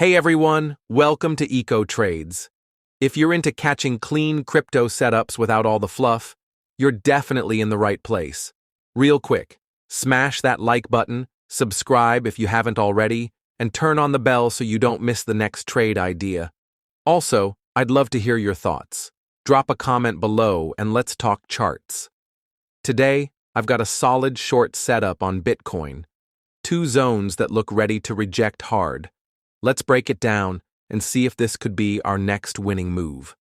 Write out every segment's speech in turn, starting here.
Hey everyone, welcome to Eco Trades. If you're into catching clean crypto setups without all the fluff, you're definitely in the right place. Real quick, smash that like button, subscribe if you haven't already, and turn on the bell so you don't miss the next trade idea. Also, I'd love to hear your thoughts. Drop a comment below and let's talk charts. Today, I've got a solid short setup on Bitcoin. Two zones that look ready to reject hard. Let's break it down and see if this could be our next winning move.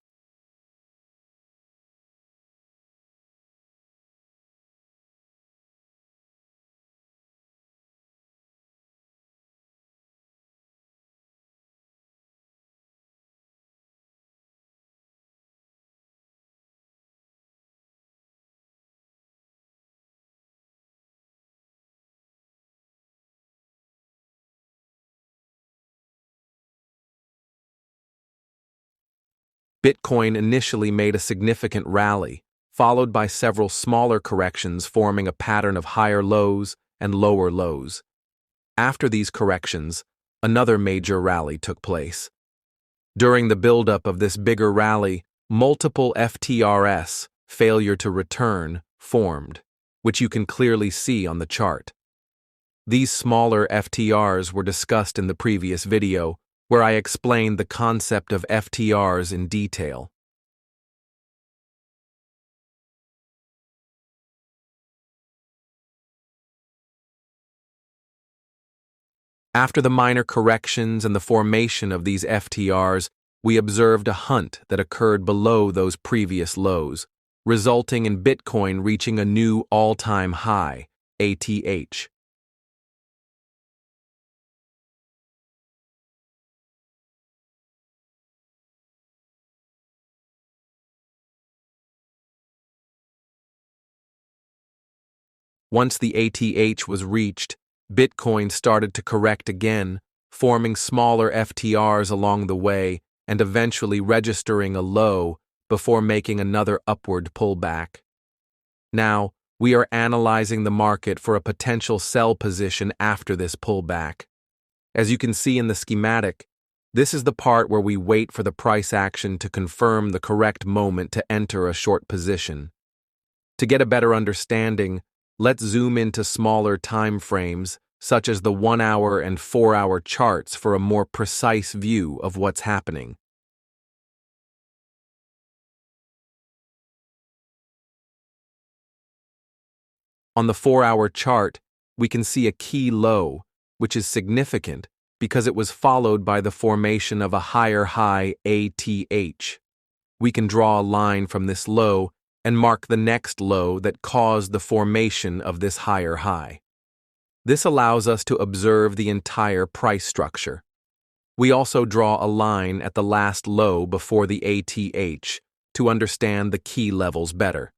Bitcoin initially made a significant rally, followed by several smaller corrections forming a pattern of higher lows and lower lows. After these corrections, another major rally took place. During the buildup of this bigger rally, multiple FTRs, failure to return, formed, which you can clearly see on the chart. These smaller FTRs were discussed in the previous video, where I explained the concept of FTRs in detail. After the minor corrections and the formation of these FTRs, we observed a hunt that occurred below those previous lows, resulting in Bitcoin reaching a new all-time high, ATH. Once the ATH was reached, Bitcoin started to correct again, forming smaller FTRs along the way and eventually registering a low before making another upward pullback. Now, we are analyzing the market for a potential sell position after this pullback. As you can see in the schematic, this is the part where we wait for the price action to confirm the correct moment to enter a short position. To get a better understanding, let's zoom into smaller time frames, such as the 1-hour and 4-hour charts for a more precise view of what's happening. On the 4-hour chart, we can see a key low, which is significant because it was followed by the formation of a higher high ATH. We can draw a line from this low and mark the next low that caused the formation of this higher high. This allows us to observe the entire price structure. We also draw a line at the last low before the ATH to understand the key levels better.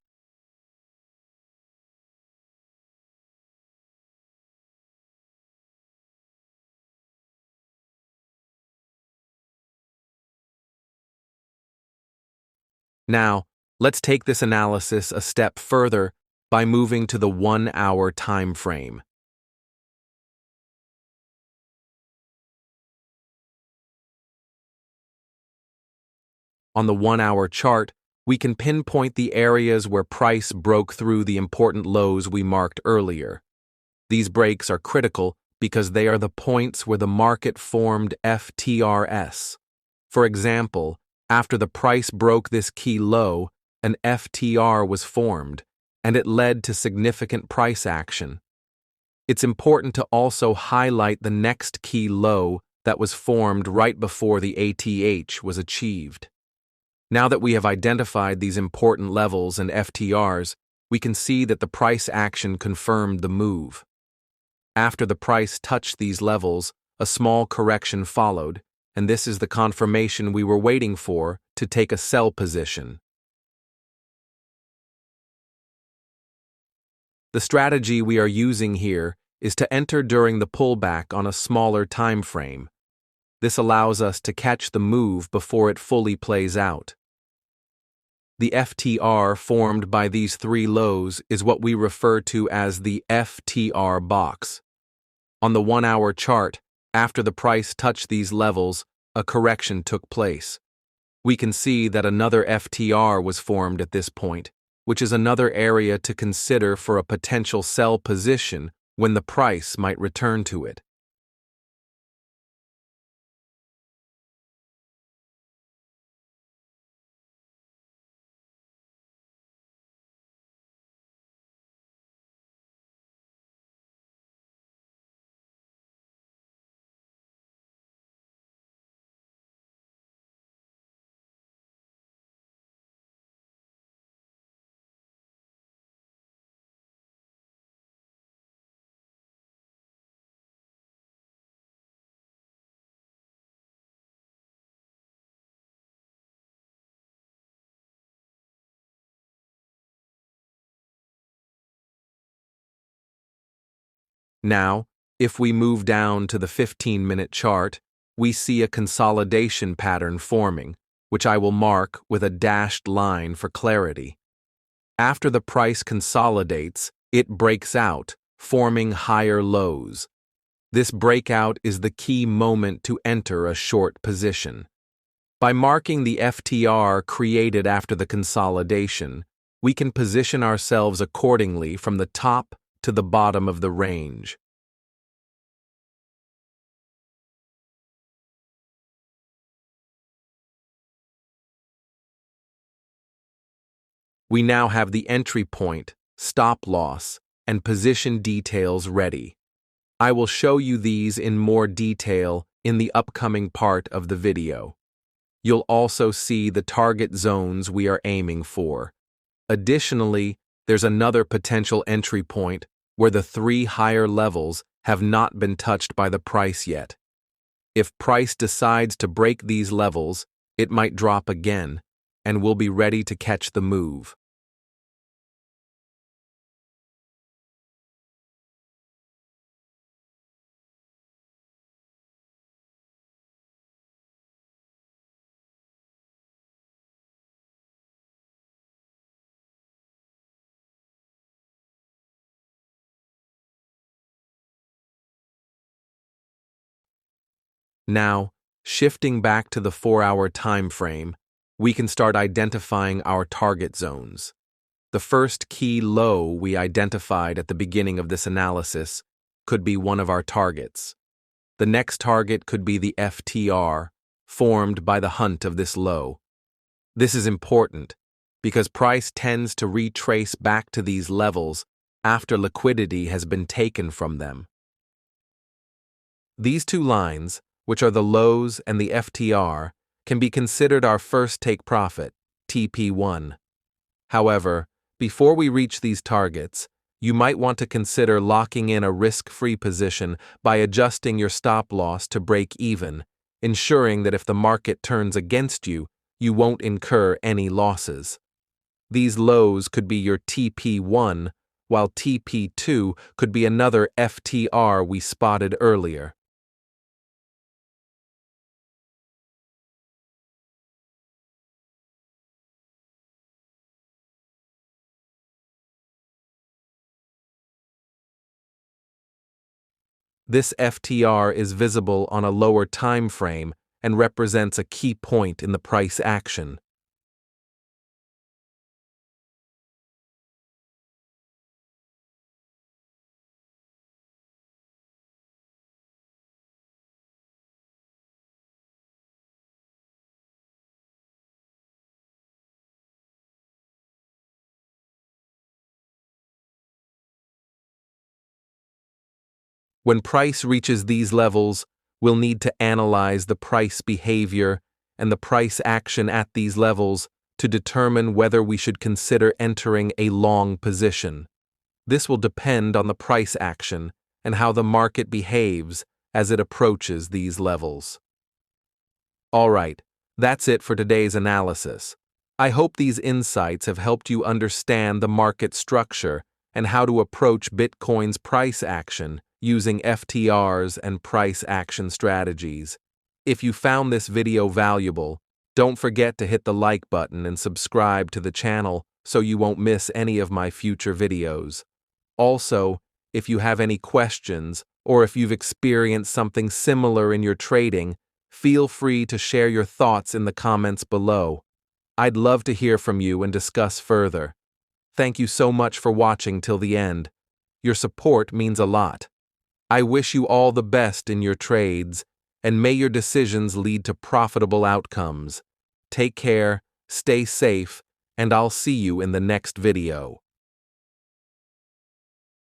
Now, let's take this analysis a step further by moving to the 1-hour time frame. On the 1-hour chart, we can pinpoint the areas where price broke through the important lows we marked earlier. These breaks are critical because they are the points where the market formed FTRs. For example, after the price broke this key low, an FTR was formed, and it led to significant price action. It's important to also highlight the next key low that was formed right before the ATH was achieved. Now that we have identified these important levels and FTRs, we can see that the price action confirmed the move. After the price touched these levels, a small correction followed, and this is the confirmation we were waiting for to take a sell position. The strategy we are using here is to enter during the pullback on a smaller time frame. This allows us to catch the move before it fully plays out. The FTR formed by these three lows is what we refer to as the FTR box. On the 1-hour chart, After the price touched these levels, a correction took place. We can see that another FTR was formed at this point, which is another area to consider for a potential sell position when the price might return to it. Now, if we move down to the 15-minute chart, we see a consolidation pattern forming, which I will mark with a dashed line for clarity. After the price consolidates, it breaks out, forming higher lows. This breakout is the key moment to enter a short position. By marking the FTR created after the consolidation, we can position ourselves accordingly from the top to the bottom of the range. We now have the entry point, stop loss, and position details ready. I will show you these in more detail in the upcoming part of the video. You'll also see the target zones we are aiming for. Additionally, there's another potential entry point where the 3 higher levels have not been touched by the price yet. If price decides to break these levels, it might drop again, and we'll be ready to catch the move. Now, shifting back to the 4-hour time frame, we can start identifying our target zones. The first key low we identified at the beginning of this analysis could be one of our targets. The next target could be the FTR, formed by the hunt of this low. This is important because price tends to retrace back to these levels after liquidity has been taken from them. These 2 lines, which are the lows and the FTR, can be considered our first take profit, TP1. However, before we reach these targets, you might want to consider locking in a risk-free position by adjusting your stop loss to break even, ensuring that if the market turns against you, you won't incur any losses. These lows could be your TP1, while TP2 could be another FTR we spotted earlier. This FTR is visible on a lower time frame and represents a key point in the price action. When price reaches these levels, we'll need to analyze the price behavior and the price action at these levels to determine whether we should consider entering a long position. This will depend on the price action and how the market behaves as it approaches these levels. Alright, that's it for today's analysis. I hope these insights have helped you understand the market structure and how to approach Bitcoin's price action using FTRs and price action strategies. If you found this video valuable, don't forget to hit the like button and subscribe to the channel so you won't miss any of my future videos. Also, if you have any questions or if you've experienced something similar in your trading, feel free to share your thoughts in the comments below. I'd love to hear from you and discuss further. Thank you so much for watching till the end. Your support means a lot. I wish you all the best in your trades, and may your decisions lead to profitable outcomes. Take care, stay safe, and I'll see you in the next video.